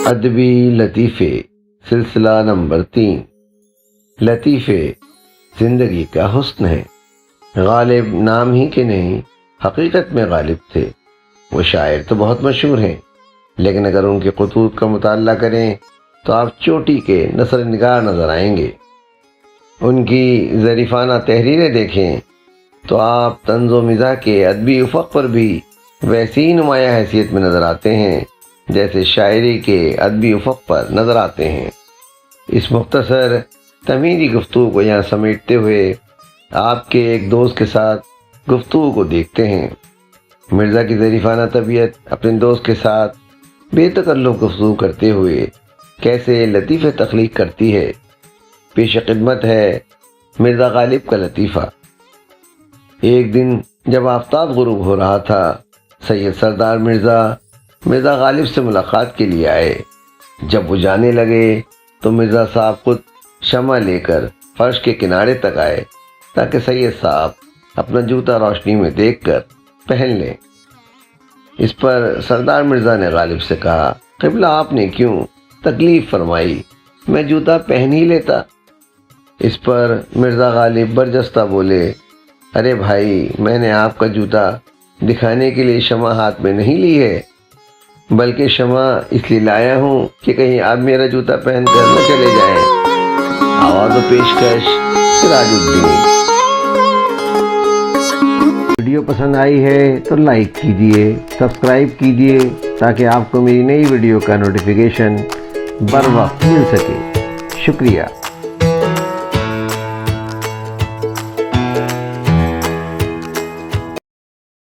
ادبی لطیفے سلسلہ نمبر 3۔ لطیفے زندگی کا حسن ہے۔ غالب نام ہی کے نہیں، حقیقت میں غالب تھے۔ وہ شاعر تو بہت مشہور ہیں، لیکن اگر ان کے خطوط کا مطالعہ کریں تو آپ چوٹی کے نثر نگار نظر آئیں گے۔ ان کی ظریفانہ تحریریں دیکھیں تو آپ طنز و مزاح کے ادبی افق پر بھی ویسی نمایاں حیثیت میں نظر آتے ہیں جیسے شاعری کے ادبی افق پر نظر آتے ہیں۔ اس مختصر تمیزی گفتگو کو یہاں سمیٹتے ہوئے آپ کے ایک دوست کے ساتھ گفتگو کو دیکھتے ہیں۔ مرزا کی ظریفانہ طبیعت اپنے دوست کے ساتھ بے تکلف گفتگو کرتے ہوئے کیسے لطیفے تخلیق کرتی ہے۔ پیش خدمت ہے مرزا غالب کا لطیفہ۔ ایک دن جب آفتاب غروب ہو رہا تھا، سید سردار مرزا غالب سے ملاقات کے لیے آئے۔ جب وہ جانے لگے تو مرزا صاحب خود شمع لے کر فرش کے کنارے تک آئے تاکہ سید صاحب اپنا جوتا روشنی میں دیکھ کر پہن لیں۔ اس پر سردار مرزا نے غالب سے کہا، قبلہ آپ نے کیوں تکلیف فرمائی، میں جوتا پہن ہی لیتا۔ اس پر مرزا غالب برجستہ بولے، ارے بھائی، میں نے آپ کا جوتا دکھانے کے لیے شمع ہاتھ میں نہیں لی ہے، بلکہ شمع اس لیے لایا ہوں کہ کہیں آپ میرا جوتا پہن کر نہ چلے جائیں۔ آواز و پیشکش سراج الدین۔ ویڈیو پسند آئی ہے تو لائک کیجئے، سبسکرائب کیجئے تاکہ آپ کو میری نئی ویڈیو کا نوٹیفیکیشن بر وقت مل سکے۔ شکریہ۔